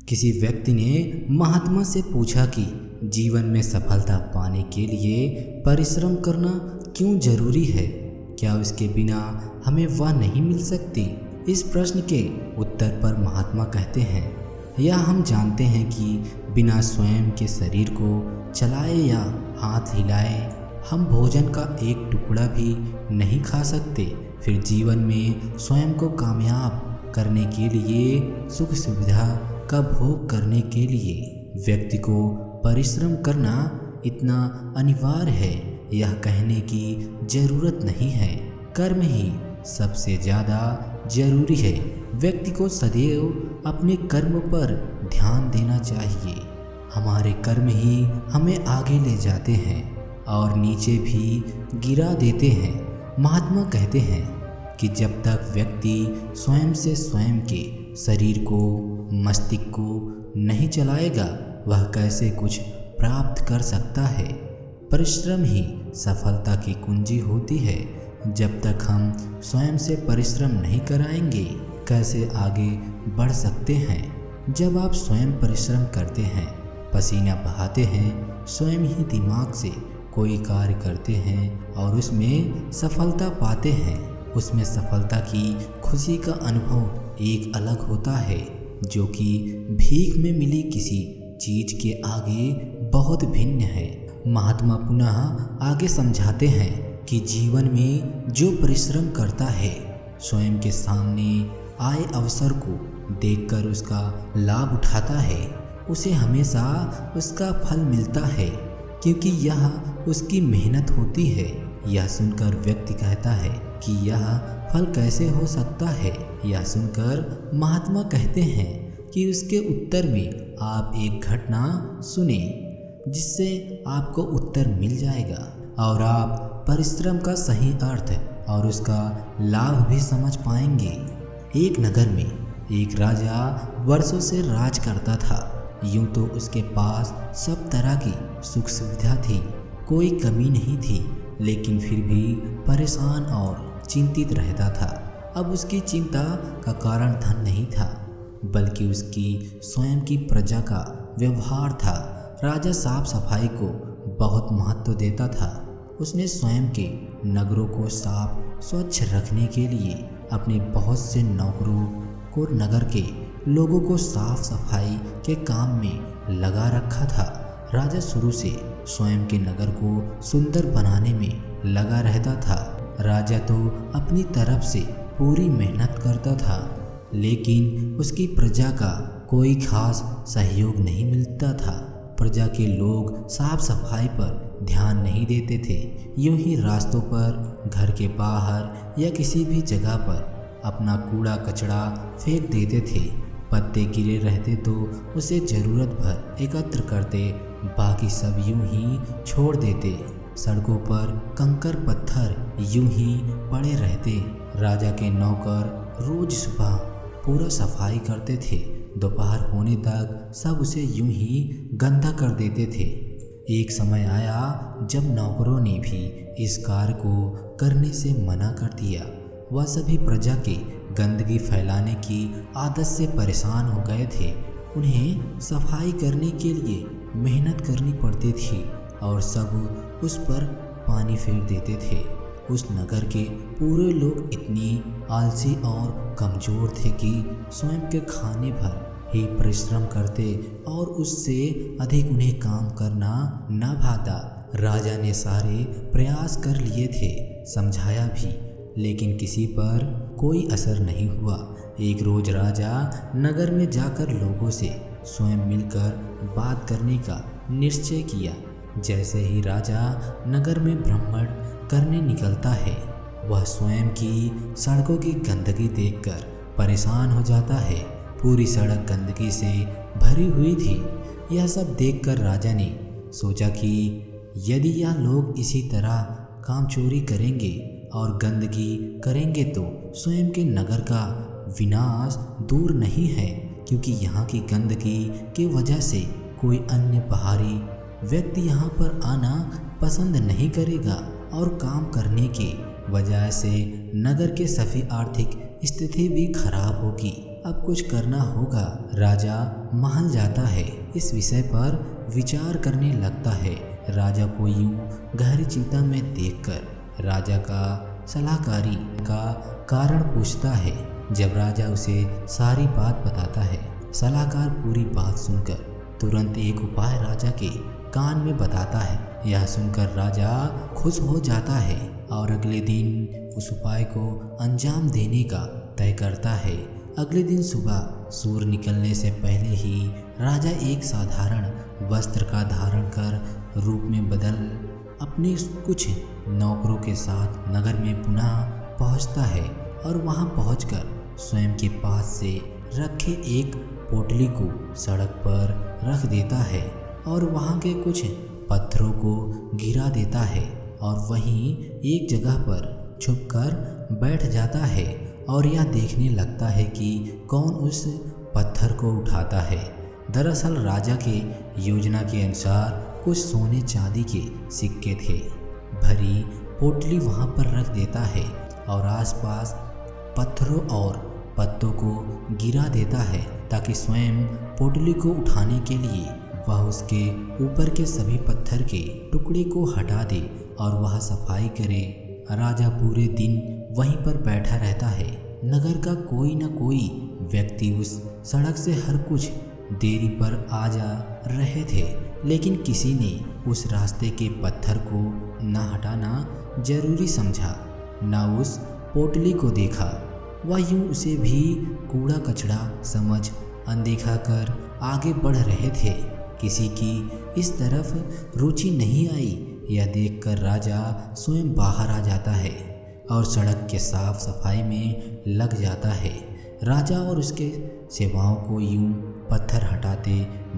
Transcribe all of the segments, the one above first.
किसी व्यक्ति ने महात्मा से पूछा कि जीवन में सफलता पाने के लिए परिश्रम करना क्यों जरूरी है, क्या उसके बिना हमें वह नहीं मिल सकती। इस प्रश्न के उत्तर पर महात्मा कहते हैं, यह हम जानते हैं कि बिना स्वयं के शरीर को चलाए या हाथ हिलाए हम भोजन का एक टुकड़ा भी नहीं खा सकते। फिर जीवन में स्वयं को कामयाब करने के लिए, सुख सुविधा का भोग करने के लिए व्यक्ति को परिश्रम करना इतना अनिवार्य है, यह कहने की जरूरत नहीं है। कर्म ही सबसे ज़्यादा जरूरी है। व्यक्ति को सदैव अपने कर्म पर ध्यान देना चाहिए। हमारे कर्म ही हमें आगे ले जाते हैं और नीचे भी गिरा देते हैं। महात्मा कहते हैं कि जब तक व्यक्ति स्वयं से स्वयं के शरीर को, मस्तिष्क को नहीं चलाएगा, वह कैसे कुछ प्राप्त कर सकता है। परिश्रम ही सफलता की कुंजी होती है। जब तक हम स्वयं से परिश्रम नहीं कराएंगे, कैसे आगे बढ़ सकते हैं। जब आप स्वयं परिश्रम करते हैं, पसीना बहाते हैं, स्वयं ही दिमाग से कोई कार्य करते हैं और उसमें सफलता पाते हैं, उसमें सफलता की खुशी का अनुभव एक अलग होता है, जो कि भीख में मिली किसी चीज के आगे बहुत भिन्न है। महात्मा पुनः आगे समझाते हैं कि जीवन में जो परिश्रम करता है, स्वयं के सामने आए अवसर को देखकर उसका लाभ उठाता है, उसे हमेशा उसका फल मिलता है, क्योंकि यह उसकी मेहनत होती है। यह सुनकर व्यक्ति कहता है कि यह फल कैसे हो सकता है। यह सुनकर महात्मा कहते हैं कि उसके उत्तर में आप एक घटना सुने, जिससे आपको उत्तर मिल जाएगा और आप परिश्रम का सही अर्थ और उसका लाभ भी समझ पाएंगे। एक नगर में एक राजा वर्षों से राज करता था। यूं तो उसके पास सब तरह की सुख सुविधा थी, कोई कमी नहीं थी, लेकिन फिर भी परेशान और चिंतित रहता था। अब उसकी चिंता का कारण धन नहीं था, बल्कि उसकी स्वयं की प्रजा का व्यवहार था। राजा साफ सफाई को बहुत महत्व देता था। उसने स्वयं के नगरों को साफ स्वच्छ रखने के लिए अपने बहुत से नौकरों को नगर के लोगों को साफ सफाई के काम में लगा रखा था। राजा शुरू से स्वयं के नगर को सुंदर बनाने में लगा रहता था। राजा तो अपनी तरफ से पूरी मेहनत करता था, लेकिन उसकी प्रजा का कोई खास सहयोग नहीं मिलता था। प्रजा के लोग साफ सफाई पर ध्यान नहीं देते थे। यूं ही रास्तों पर, घर के बाहर या किसी भी जगह पर अपना कूड़ा कचरा फेंक देते थे। पत्ते गिरे रहते तो उसे ज़रूरत भर एकत्र करते, बाकी सब यूं ही छोड़ देते। सड़कों पर कंकर पत्थर यूं ही पड़े रहते। राजा के नौकर रोज सुबह पूरा सफाई करते थे, दोपहर होने तक सब उसे यूं ही गंदा कर देते थे। एक समय आया जब नौकरों ने भी इस कार्य को करने से मना कर दिया। वह सभी प्रजा के गंदगी फैलाने की आदत से परेशान हो गए थे। उन्हें सफाई करने के लिए मेहनत करनी पड़ती थी और सब उस पर पानी फेर देते थे। उस नगर के पूरे लोग इतनी आलसी और कमज़ोर थे कि स्वयं के खाने भर ही परिश्रम करते और उससे अधिक उन्हें काम करना न भाता। राजा ने सारे प्रयास कर लिए थे, समझाया भी, लेकिन किसी पर कोई असर नहीं हुआ। एक रोज राजा नगर में जाकर लोगों से स्वयं मिलकर बात करने का निश्चय किया। जैसे ही राजा नगर में भ्रमण करने निकलता है, वह स्वयं की सड़कों की गंदगी देखकर परेशान हो जाता है। पूरी सड़क गंदगी से भरी हुई थी। यह सब देखकर राजा ने सोचा कि यदि यह लोग इसी तरह कामचोरी करेंगे और गंदगी करेंगे तो स्वयं के नगर का विनाश दूर नहीं है, क्योंकि यहाँ की गंदगी की वजह से कोई अन्य बाहरी व्यक्ति यहाँ पर आना पसंद नहीं करेगा और काम करने की वजह से नगर के सभी आर्थिक स्थिति भी खराब होगी। अब कुछ करना होगा। राजा महल जाता है। इस विषय पर विचार करने लगता है। राजा को यूं गहरी चिंता में देखकर राजा का सलाहकारी का कारण पूछता है। जब राजा उसे सारी बात बताता है, सलाहकार पूरी बात सुनकर तुरंत एक उपाय राजा के कान में बताता है। यह सुनकर राजा खुश हो जाता है और अगले दिन उस उपाय को अंजाम देने का तय करता है। अगले दिन सुबह सूर्य निकलने से पहले ही राजा एक साधारण वस्त्र का धारण कर रूप में बदल अपने कुछ नौकरों के साथ नगर में पुनः पहुंचता है और वहां पहुंचकर स्वयं के पास से रखे एक पोटली को सड़क पर रख देता है और वहां के कुछ पत्थरों को गिरा देता है और वहीं एक जगह पर छुपकर बैठ जाता है और यह देखने लगता है कि कौन उस पत्थर को उठाता है। दरअसल राजा के योजना के अनुसार कुछ सोने चांदी के सिक्के थे। भरी पोटली वहां पर रख देता है और आसपास पत्थरों और पत्तों को गिरा देता है ताकि स्वयं पोटली को उठाने के लिए वह उसके ऊपर के सभी पत्थर के टुकड़े को हटा दे और वह सफाई करे। राजा पूरे दिन वहीं पर बैठा रहता है। नगर का कोई न कोई व्यक्ति उस सड़क से हर कुछ देरी पर आ जा रहे थे, लेकिन किसी ने उस रास्ते के पत्थर को न हटाना जरूरी समझा, न उस पोटली को देखा। वह यूं उसे भी कूड़ा कचरा समझ अनदेखा कर आगे बढ़ रहे थे। किसी की इस तरफ रुचि नहीं आई। यह देखकर राजा स्वयं बाहर आ जाता है और सड़क के साफ सफाई में लग जाता है। राजा और उसके सेवाओं को यूं पत्थर हटाते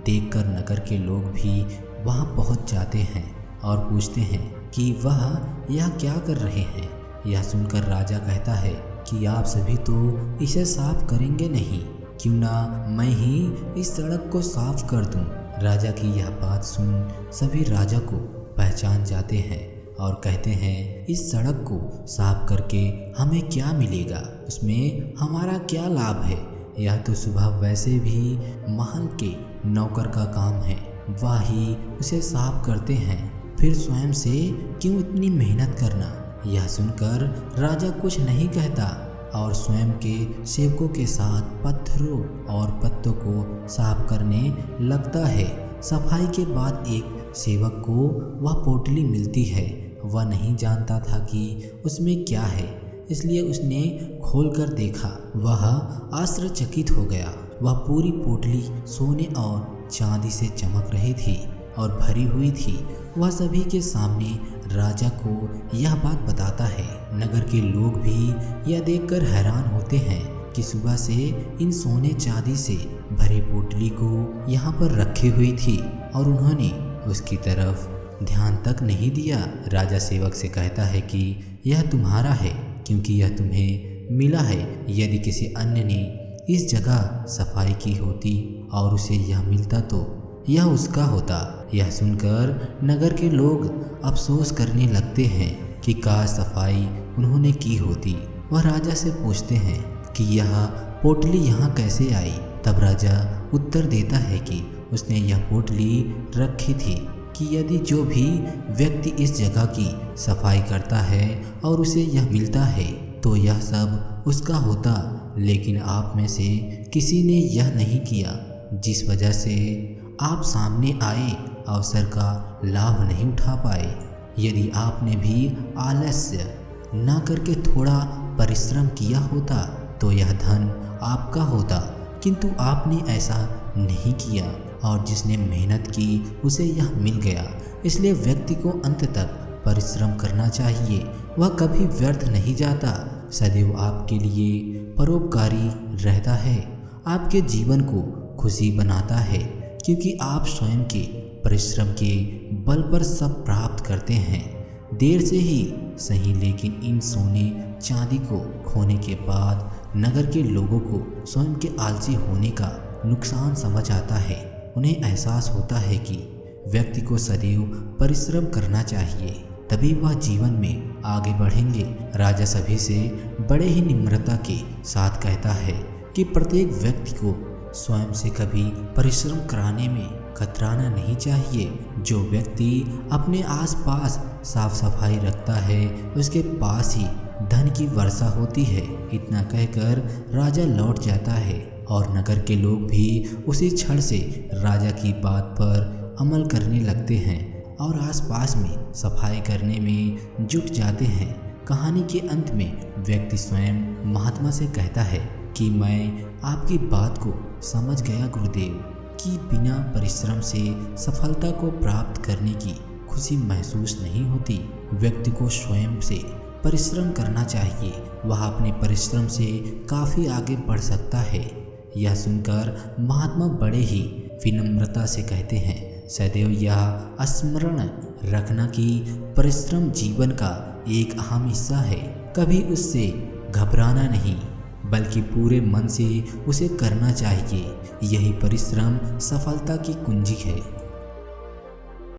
देखकर नगर के लोग भी वहां पहुंच जाते हैं और पूछते हैं कि वह यह क्या कर रहे हैं। यह सुनकर राजा कहता है कि आप सभी तो इसे साफ करेंगे नहीं, क्यों ना मैं ही इस सड़क को साफ कर दूं। राजा की यह बात सुन सभी राजा को पहचान जाते हैं और कहते हैं, इस सड़क को साफ करके हमें क्या मिलेगा, उसमें हमारा क्या लाभ है। यह तो सुबह वैसे भी महल के नौकर का काम है, वह ही उसे साफ करते हैं, फिर स्वयं से क्यों इतनी मेहनत करना। यह सुनकर राजा कुछ नहीं कहता और स्वयं के सेवकों के साथ पत्थरों और पत्तों को साफ करने लगता है। सफाई के बाद एक सेवक को वह पोटली मिलती है। वह नहीं जानता था कि उसमें क्या है, इसलिए उसने खोलकर देखा। वह आश्चर्यचकित हो गया। वह पूरी पोटली सोने और चांदी से चमक रही थी और भरी हुई थी। वह सभी के सामने राजा को यह बात बताता है। नगर के लोग भी यह देखकर हैरान होते हैं कि सुबह से इन सोने चांदी से भरी पोटली को यहाँ पर रखी हुई थी और उन्होंने उसकी तरफ ध्यान तक नहीं दिया। राजा सेवक से कहता है कि यह तुम्हारा है क्योंकि यह तुम्हें मिला है। यदि किसी अन्य ने इस जगह सफाई की होती और उसे यह मिलता तो यह उसका होता। यह सुनकर नगर के लोग अफसोस करने लगते हैं कि काश सफाई उन्होंने की होती। वह राजा से पूछते हैं कि यह पोटली यहाँ कैसे आई। तब राजा उत्तर देता है कि उसने यह पोटली रखी थी कि यदि जो भी व्यक्ति इस जगह की सफाई करता है और उसे यह मिलता है तो यह सब उसका होता, लेकिन आप में से किसी ने यह नहीं किया, जिस वजह से आप सामने आए अवसर का लाभ नहीं उठा पाए। यदि आपने भी आलस्य न करके थोड़ा परिश्रम किया होता तो यह धन आपका होता, किंतु आपने ऐसा नहीं किया और जिसने मेहनत की उसे यह मिल गया। इसलिए व्यक्ति को अंत तक परिश्रम करना चाहिए, वह कभी व्यर्थ नहीं जाता, सदैव आपके लिए परोपकारी रहता है, आपके जीवन को खुशी बनाता है, क्योंकि आप स्वयं के परिश्रम के बल पर सब प्राप्त करते हैं। देर से ही सही, लेकिन इन सोने चांदी को खोने के बाद नगर के लोगों को स्वयं के आलसी होने का नुकसान समझ आता है। उन्हें एहसास होता है कि व्यक्ति को सदैव परिश्रम करना चाहिए, तभी वह जीवन में आगे बढ़ेंगे। राजा सभी से बड़े ही निम्रता के साथ कहता है कि प्रत्येक व्यक्ति को स्वयं से कभी परिश्रम कराने में कतराना नहीं चाहिए। जो व्यक्ति अपने आसपास साफ सफाई रखता है उसके पास ही धन की वर्षा होती है। इतना कहकर राजा लौट जाता है और नगर के लोग भी उसी क्षण से राजा की बात पर अमल करने लगते हैं और आसपास में सफाई करने में जुट जाते हैं। कहानी के अंत में व्यक्ति स्वयं महात्मा से कहता है कि मैं आपकी बात को समझ गया गुरुदेव कि बिना परिश्रम से सफलता को प्राप्त करने की खुशी महसूस नहीं होती। व्यक्ति को स्वयं से परिश्रम करना चाहिए, वह अपने परिश्रम से काफ़ी आगे बढ़ सकता है। यह सुनकर महात्मा बड़े ही विनम्रता से कहते हैं, सदैव यह स्मरण रखना कि परिश्रम जीवन का एक अहम हिस्सा है। कभी उससे घबराना नहीं बल्कि पूरे मन से उसे करना चाहिए। यही परिश्रम सफलता की कुंजी है।